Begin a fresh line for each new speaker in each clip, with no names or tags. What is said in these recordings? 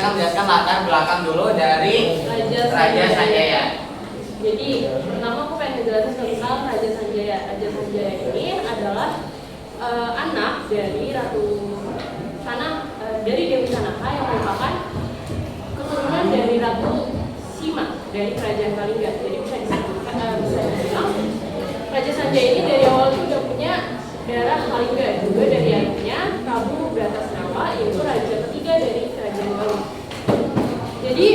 Silahkan menjelaskan latar belakang dulu dari Raja Sanjaya.
Jadi pertama aku pengen menjelaskan tentang Raja Sanjaya. Raja Sanjaya ini adalah anak dari dari Dewi Sanaka yang merupakan keturunan dari Ratu Sima dari Kerajaan Kalingga. Jadi bisa dibilang Raja Sanjaya ini dari awal itu udah punya darah Kalingga, juga dari ayahnya Prabu Bratasnawa, yaitu raja ketiga dari Kerajaan Galuh. Jadi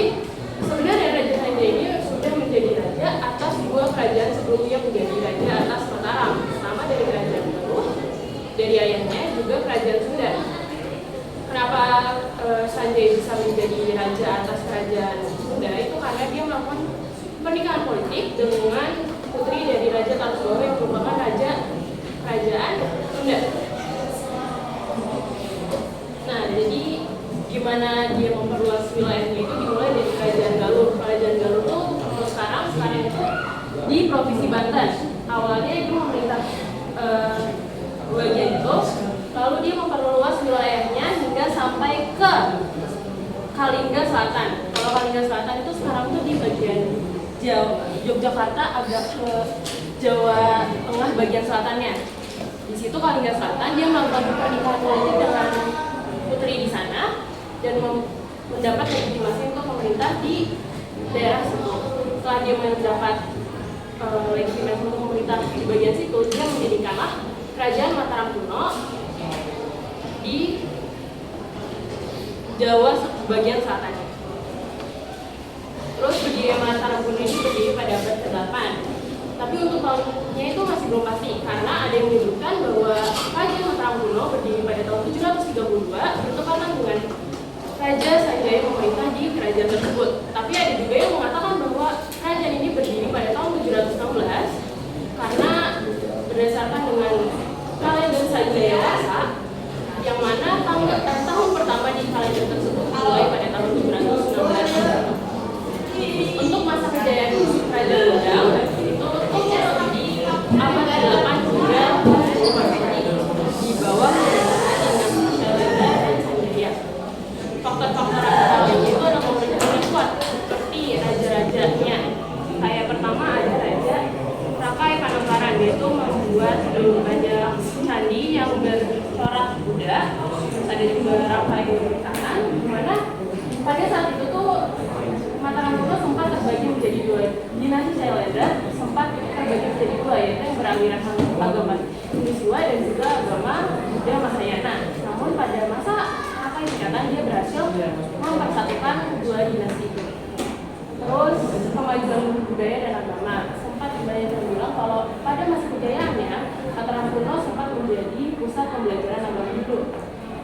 sebenarnya Raja Sanjaya ini sudah menjadi raja atas dua kerajaan sebelumnya menjadi raja atas Mataram, pertama dari Kerajaan Galuh, dari ayahnya, juga Kerajaan Sunda. Kenapa Sanjaya bisa menjadi raja atas Kerajaan Sunda? Itu karena dia melakukan pernikahan politik dengan putri dari Raja Tarubawa yang merupakan raja Kerajaan Sunda. Nah, jadi gimana dia memperluas wilayahnya itu dimulai dari Kerajaan Galuh. Kerajaan Galuh tuh sekarang itu di Provinsi Banten. Awalnya itu memerintah bagian itu, lalu dia memperluas wilayahnya hingga sampai ke Kalingga Selatan. Kalau Kalingga Selatan itu sekarang tuh di bagian Yogyakarta, agak ke Jawa Tengah bagian selatannya. Di situ Kalingga Selatan dia melakukan pernikahan politik dengan putri di sana dan mendapat legitimasi untuk memerintah di daerah situ. Setelah dia mendapat legitimasi untuk memerintah di bagian situ, dia mendirikanlah Kerajaan Mataram kuno di Jawa bagian selatannya. Terus berdiri Mataram kuno ini berdiri pada abad ke-8. Tapi untuk tahunnya itu masih belum pasti, karena ada yang menyebutkan bahwa Kerajaan Mataram kuno berdiri pada tahun 732 bertepatan dengan Raja Sanjaya memerintah di kerajaan tersebut. Tapi ada juga yang mengatakan bahwa kerajaan ini berdiri pada tahun 716 karena berdasarkan dengan kalender Sanjaya Wasa, yang mana tahun pertama di kalender tersebut mulai pada tahun 716. Untuk masa kejayaan Kerajaan Gondang itu di abad ke-8 hingga di bawah faktor-faktor awalnya itu adalah pemerintahan yang kuat seperti raja-rajanya. Kayak pertama ada Raja Rakai Panangkaran, yaitu membuat raja candi yang bercorak Buddha. Ada juga Rakai Pemerintahan, di mana pada saat itu tuh Mataram kuno sempat terbagi menjadi dua. Dinasti Cailendra sempat terbagi menjadi dua, yaitu yang beraliran agama Hindu Siwa dan juga agama Buddha Mahayana. Namun pada masa dia berhasil mempersatukan dua dinasti itu. Terus kemajuan budaya dan agama, sempat banyak yang bilang kalau pada masa kejayaannya Mataram kuno sempat menjadi pusat pembelajaran agama Hindu,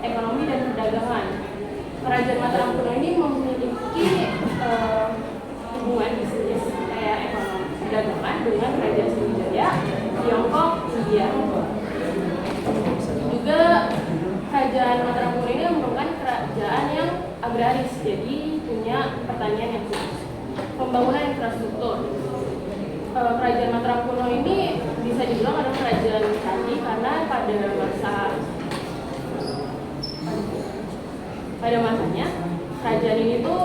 ekonomi dan perdagangan. Kerajaan Mataram kuno ini memiliki hubungan bisnis kayak ekonomi perdagangan dengan Kerajaan Sriwijaya, Tiongkok, India. Juga Kerajaan Mataram kuno ini merupakan kerajaan yang agraris, jadi punya pertanian yang khusus. Pembangunan infrastruktur. Kerajaan Mataram kuno ini bisa dibilang adalah kerajaan candi karena pada masanya kerajaan ini tuh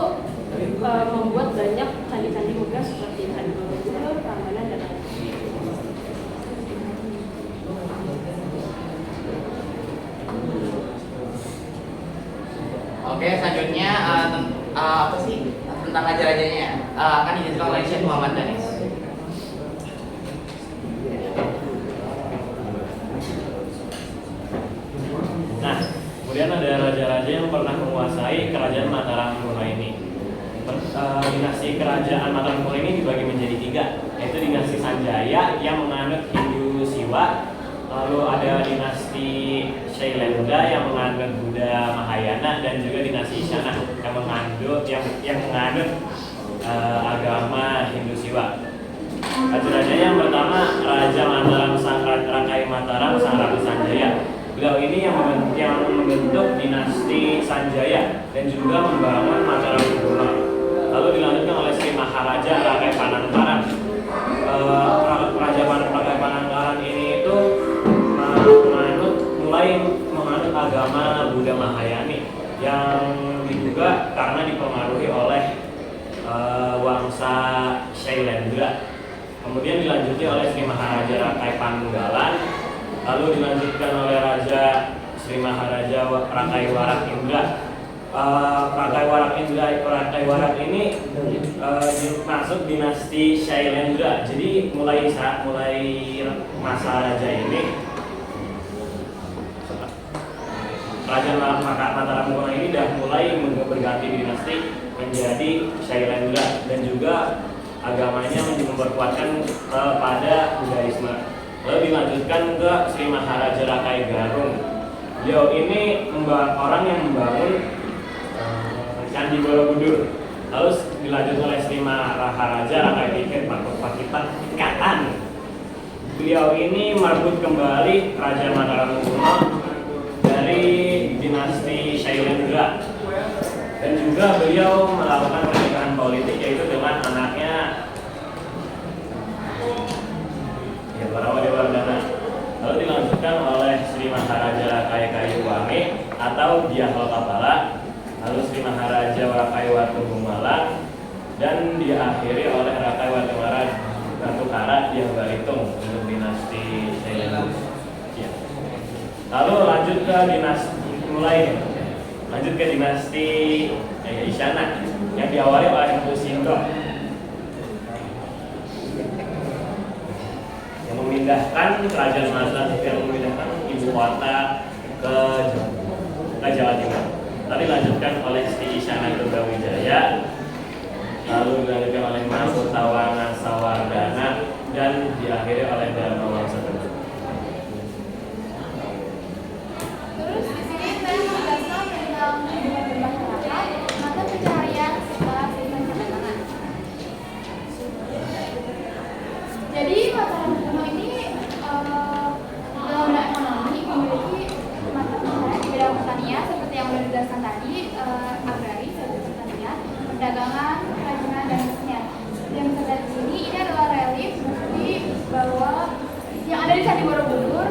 membuat banyak candi-candi megah seperti Candi Borobudur, Prambanan, dan lain-lain.
Oke, selanjutnya apa sih tentang raja-rajanya? Akan dijelaskan oleh Syekh Muhammad Danis.
Nah, kemudian ada raja-raja yang pernah menguasai Kerajaan Mataram kuno ini. Dinasti Kerajaan Mataram kuno ini dibagi menjadi tiga, yaitu dinasti Sanjaya yang menganut Hindu Siwa, lalu ada dinasti Cailendra yang menganut Buddha Mahayana, dan juga dinasti Isyana yang menganut agama Hindu Siwa. Raja-raja yang pertama Raja Mataram Sang Rakai Mataram Sang Ratu Sanjaya. Beliau ini yang membentuk dinasti Sanjaya dan juga membangun Mataram kuno. Lalu dilanjutkan oleh Sri Maharaja Rakai Panangkaran. Raja Rakai Panangkaran ini itu mulai menganut agama Buddha Mahayani yang diduga karena dipengaruhi oleh Wangsa Shailendra. Kemudian dilanjuti oleh Sri Maharaja Rakai Panunggalan, lalu dilanjutkan oleh Raja Sri Maharaja Rakai Warak Indra. Rakai Warak ini masuk dinasti Shailendra. Jadi mulai masa raja ini, Raja Mataram Kuno ini sudah mulai berganti dinasti menjadi Shailendra, dan juga agamanya memperkuatkan pada Buddhaisme. Lalu dilanjutkan ke Sri Maharaja Rakai Garung. Beliau ini orang yang membangun Candi Borobudur. Lalu dilanjut oleh Sri Maharaja Rakai Tikir Pakipatan. Beliau ini merebut kembali Kerajaan Mataram Kuno dari dinasti Shailendra, dan juga beliau melakukan pernikahan politik yaitu dengan anaknya Barawardhana. Lalu dilanjutkan oleh Sri Maharaja Rakai Kayuwangi atau Dyahlokapala, lalu Sri Maharaja Rakai Watuhumalang, dan diakhiri oleh Rakai Watumara Batukara Dyah Balitung untuk dinasti Shailendra. Lalu lanjut ke dinasti Isyana yang diawali oleh Empu Sindok yang memindahkan kerajaan Mataram, yang memindahkan ibu kota ke Jawa Timur. Lalu dilanjutkan oleh Sri Isyana Kertawijaya, lalu dilanjutkan oleh Mahkutawana Sawardana, dan diakhiri oleh Dharma Wangsa Kedua.
Terus di sini saya menjelaskan tentang hubungan bermasyarakat, mata pencaharian setelah sistem perdagangan. Jadi Mataram Kuno ini dalam bidang ekonomi memiliki mata pencaharian di bidang pertanian seperti yang sudah dijelaskan tadi, agraris, pertanian, perdagangan, kerajinan, dan kesenian. Yang bisa lihat di sini ini adalah relief bukti bahwa yang ada di Candi Borobudur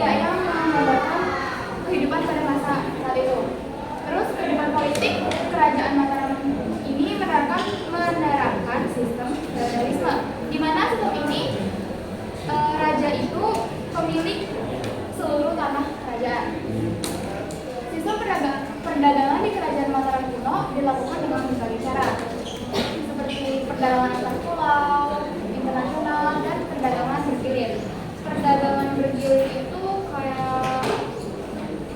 yang menggambarkan kehidupan pada masa saat itu. Terus kehidupan politik kerajaan Mataram ini menerapkan sistem feodalisme, di mana sistem ini raja itu pemilik seluruh tanah kerajaan. Sistem perdagangan di kerajaan Mataram kuno dilakukan dengan berbagai cara, seperti perdagangan antar pulau, internasional, dan perdagangan bergilir. Perdagangan bergilir itu kayak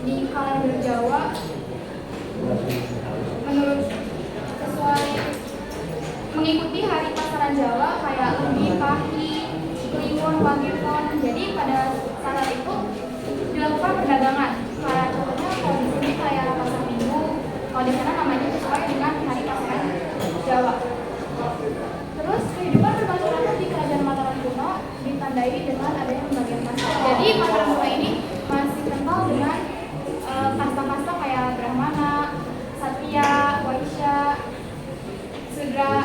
di kalender Jawa menurut sesuai mengikuti hari pasaran Jawa kayak Lemi, Pahing, Kliwon, Wagirpon. Jadi pada saat itu dilakukan perdagangan. Kayak contohnya kalau di sini kayak pasar Minggu, kalau di sana namanya sesuai dengan hari pasaran Jawa. Terus kehidupan bermasyarakat di kerajaan Mataram kuno ditandai dengan adanya pembagian kasta. Jadi Mataram kuno ini masih kental dengan kasta-kasta kayak Brahmana, Satya, Waisya, Sudra.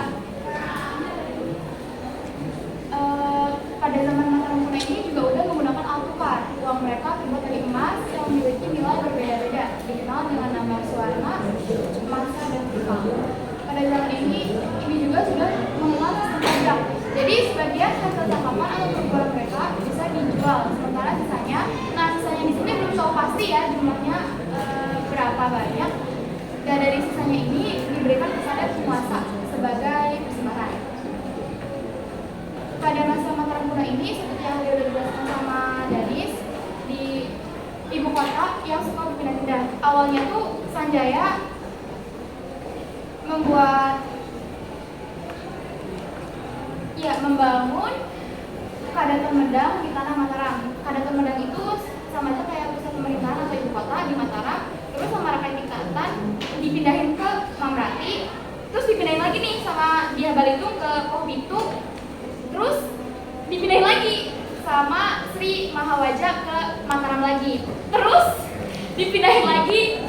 Pada zaman Mataram kuno ini juga udah menggunakan altukar. Uang mereka terbuat dari emas yang memiliki nilai berbeda-beda, dikenal dengan nama Swarna, Mangsa, dan Tripal. Pada zaman ini juga sudah mengenal sistem pajak. Jadi sebagian hasil tangkapan atau perbuatan mereka bisa dijual, sementara sisanya, sisanya di sini belum tahu pasti ya jumlahnya berapa banyak. Dan dari sisanya ini diberikan kepada penguasa sebagai persembahan. Pada masa Mataram kuno ini, seperti yang sudah dijelaskan sama Danis, di ibu kota yang suka berpindah-pindah. Awalnya tuh Sanjaya membangun Kadatan Medang di tanah Mataram. Kadatan Medang itu sama aja kayak pusat pemerintahan atau ibu kota di Mataram. Terus sama Rakai Tingkatan dipindahin ke Mamrati, terus dipindahin lagi nih sama Dyah Balitung ke Poh Pitu, terus dipindahin lagi sama Sri Mahawaja ke Mataram lagi, terus dipindahin lagi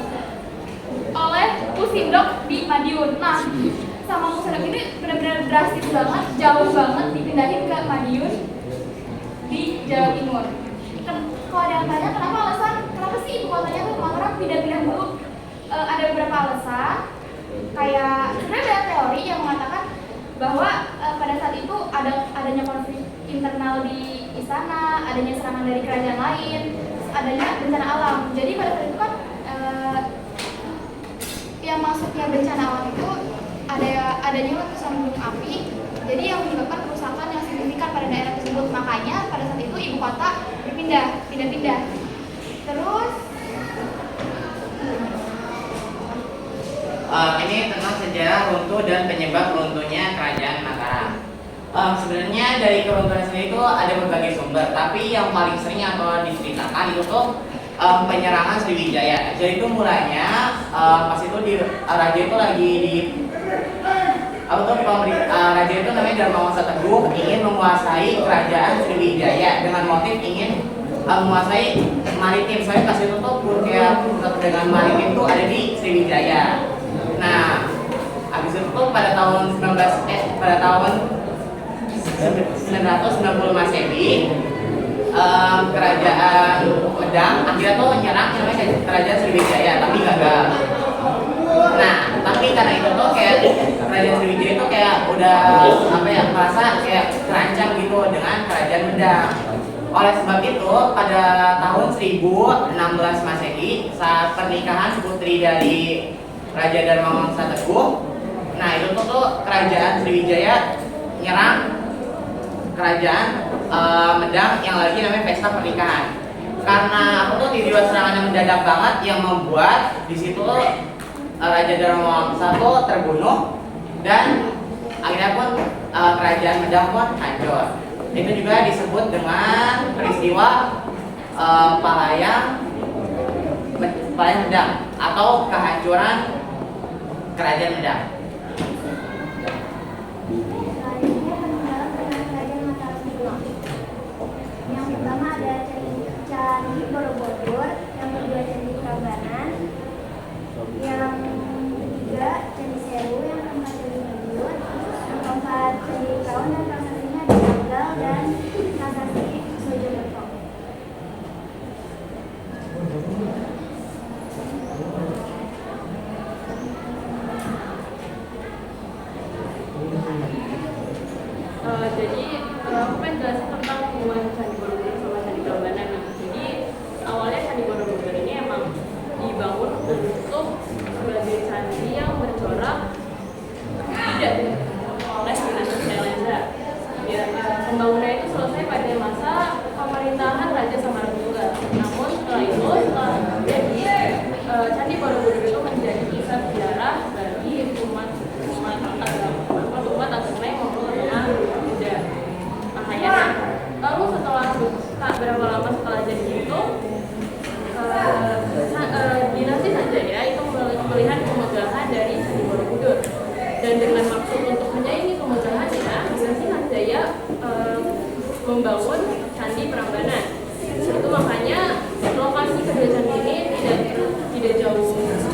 oleh Pusindok di Madiun. Nah, sama Pusindok ini benar-benar drastis banget, jauh banget dipindahin ke Madiun di Jawa Timur. Kalau ada yang tanya kenapa sih ibu kotanya tuh Mataram pindah-pindah dulu? Ada beberapa alasan, kayak sebenarnya banyak teori yang mengatakan bahwa pada saat itu adanya konflik internal di istana, adanya serangan dari kerajaan lain, adanya bencana alam. Jadi pada saat itu kan yang maksudnya bencana alam itu adanya letusan gunung api, jadi yang menyebabkan kerusakan yang signifikan pada daerah tersebut. Makanya pada saat itu ibu kota pindah-pindah. Terus
ini tentang sejarah runtuh dan penyebab runtuhnya kerajaan Mataram. Sebenarnya dari keruntuhan sendiri itu ada berbagai sumber, tapi yang paling sering atau diceritakan itu tuh penyerangan Sriwijaya. Jadi itu mulanya pas itu raja itu lagi di raja itu namanya Dharmawangsa Teguh ingin menguasai kerajaan Sriwijaya dengan motif ingin menguasai maritim. Soalnya pas itu tuh pusat dengan maritim itu ada di Sriwijaya. Nah, habis itu tuh pada tahun 990 Masehi, kerajaan Medang akhirnya tuh nyerang namanya kerajaan Sriwijaya, tapi gagal. Nah, tapi karena itu tuh kayak kerajaan Sriwijaya itu kayak udah merasa kayak terancam gitu dengan kerajaan Medang. Oleh sebab itu pada tahun 1016 Masehi saat pernikahan putri dari Raja Dharmawangsa Teguh, nah itu tuh kerajaan Sriwijaya nyerang kerajaan Medang yang lagi namanya pesta pernikahan. Karena tiba-tiba serangan yang mendadak banget yang membuat di situ Raja Dharmawangsa tuh terbunuh dan akhirnya pun kerajaan Medang pun hancur. Itu juga disebut dengan peristiwa Palayang Medang atau kehancuran kerajaan Medang.
Yang pertama ada Candi Borobudur, yang kedua Candi Prambanan, yang ketiga Candi Sewu, yang keempat Candi Madiun, yang keempat Candi Kaun, dan prasasanya di Tegal dan prasasti Sojokerto.
Jadi aku pengen jelasin tentang hubungan Candi Borobudur sama Candi Prambanan. Jadi awalnya Candi Borobudur ini emang dibangun untuk sebagai candi yang bercorak tidak oleh dinasti Syailendra. Ya, pembangunan itu selesai pada masa pemerintahan Raja Samaratuda. Namun setelah jadi Candi Borobudur itu menjadi kisah sejarah bagi umat agama yang memperkenalkan Buddha. Makanya lalu setelah berapa lama setelah jadi itu dinasti Sanjaya itu melihat kemegahan dari Candi Borobudur, dan dengan maksud untuk menyaingi kemegahannya, dinasti Sanjaya membangun Candi Prambanan. Itu makanya lokasi kedua candi ini tidak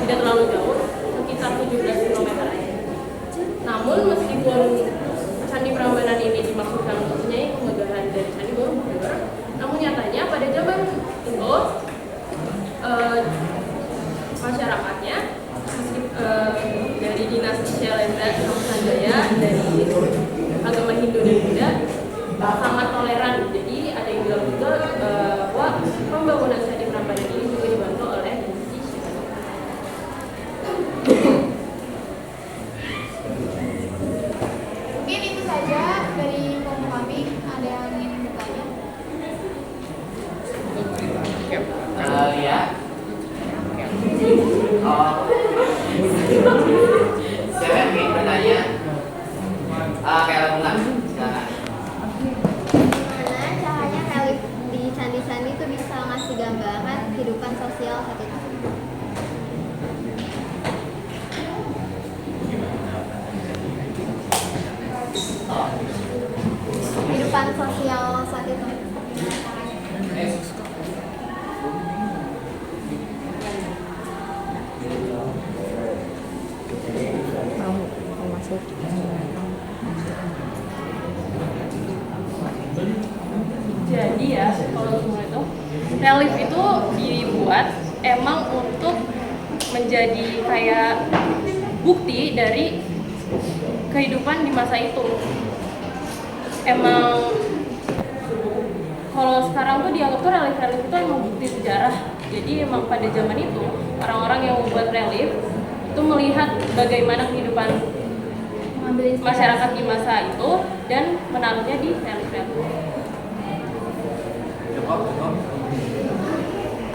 terlalu jauh, sekitar 17 km aja. Namun meskipun Candi Prambanan ini dimaksudkan untuk menyaingi kemegahan dari Candi Borobudur, namun nyatanya pada zaman itu masyarakatnya dari dinasti Syailendra sama Sanjaya, dari agama Hindu dan Buddha sangat toleran. Jadi ada yang bilang juga bahwa pembangunan Candi Prambanan ini juga dibantu oleh dinasti Syailendra.
mungkin itu saja dari kelompok kami. Ada yang ingin bertanya?
Ya. Siapa yang ingin bertanya? Kayak bunga, silakan.
Gimana caranya relief di candi-candi itu bisa ngasih gambaran kehidupan sosial saat itu? Kehidupan sosial saat itu.
Jadi ya, kalau semua itu relief itu dibuat emang untuk menjadi kayak bukti dari kehidupan di masa itu. Emang kalau sekarang tuh dianggap tuh relief itu emang bukti sejarah. Jadi emang pada zaman itu orang-orang yang membuat relief itu melihat bagaimana kehidupan masyarakat di masa itu dan menaruhnya di relief.
Cukup.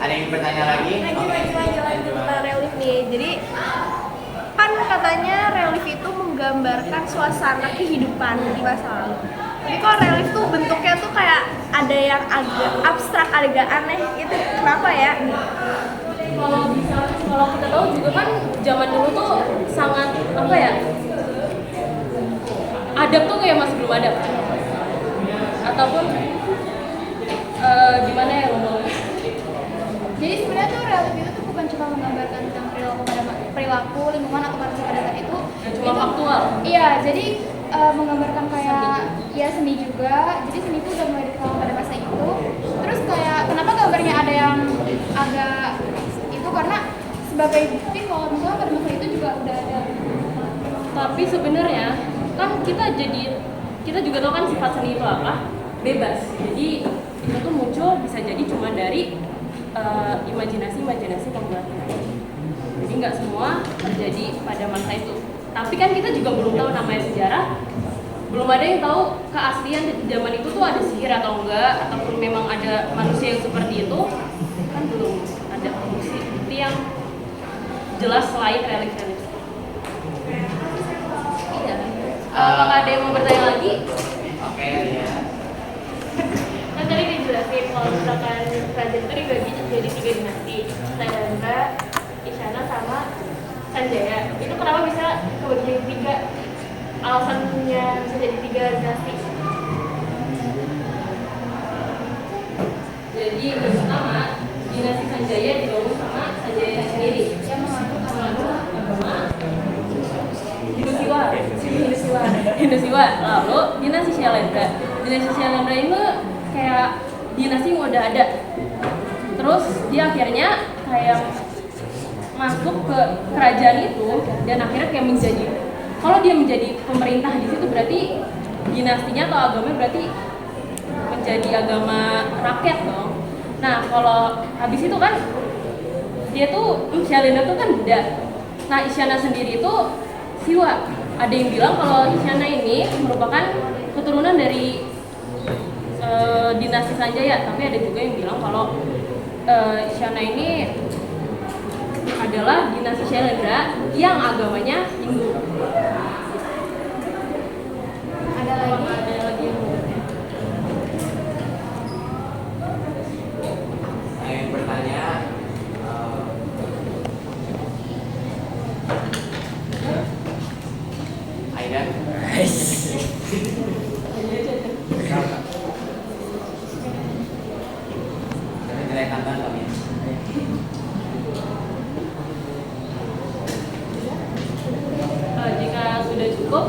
Ada yang bertanya lagi?
Lanjut tentang relief nih. Jadi kan katanya relief itu menggambarkan suasana kehidupan di masa lalu. Tapi kok relief tuh bentuknya tuh kayak ada yang agak abstrak, agak aneh gitu. Kenapa ya?
Kalau kita tahu juga kan zaman dulu tuh sangat apa ya? Adab tuh kayak masih belum ada. Ataupun gimana ya ngomongnya?
Jadi sebenarnya tuh relief itu tuh bukan cuma menggambarkan tentang perilaku lingkungan atau manusia pada saat itu.
Cuma faktual.
Iya, jadi menggambarkan kayak ya seni juga. Jadi seni itu udah mulai dikenal pada masa itu. Terus kayak kenapa gambarnya ada yang agak itu karena sebagai bukti kalau misalnya pada masa itu juga udah ada.
Tapi sebenarnya kan kita juga tahu kan sifat seni itu apa? Bebas. Jadi itu tuh muncul bisa jadi cuma dari imajinasi pembuat. Jadi nggak semua terjadi pada masa itu. Tapi kan kita juga belum tahu namanya sejarah. Belum ada yang tahu keaslian di zaman itu tuh ada sihir atau enggak, ataupun memang ada manusia yang seperti itu. Kan belum ada bukti yang jelas selain relief-relief. Iya. Apakah ada yang mau bertanya lagi?
Oke, ya.
Kan tadi dijelasin kalau misalkan kerajaan itu dibagi jadi 3 dinasti, Sailendra, Isyana, sama Sanjaya. Itu kenapa bisa kebagi jadi 3? Alasannya bisa jadi 3 dinasti. Jadi yang pertama, dinasti Sanjaya dibangun sama Sanjaya sendiri yang mengandung agama Hindu-Siwa. Lalu dinasti Syailendra. Dinasti Syailendra ini kayak dinasti yang udah ada. Terus dia akhirnya kayak masuk ke kerajaan itu dan akhirnya kayak menjadi, kalau dia menjadi pemerintah di situ berarti dinastinya atau agamanya berarti menjadi agama rakyat dong. Nah kalau habis itu kan dia tuh Syailendra tuh kan Buddha. Nah Isyana sendiri itu Siwa. Ada yang bilang kalau Isyana ini merupakan keturunan dari dinasti Sanjaya, tapi ada juga yang bilang kalau Isyana ini adalah dinasti Syailendra yang agamanya Hindu.
Ada lagi?
Ada lagi yang mau bertanya?
Ada yang bertanya? Aidan? Nilai tambahan kami.
Jika sudah cukup,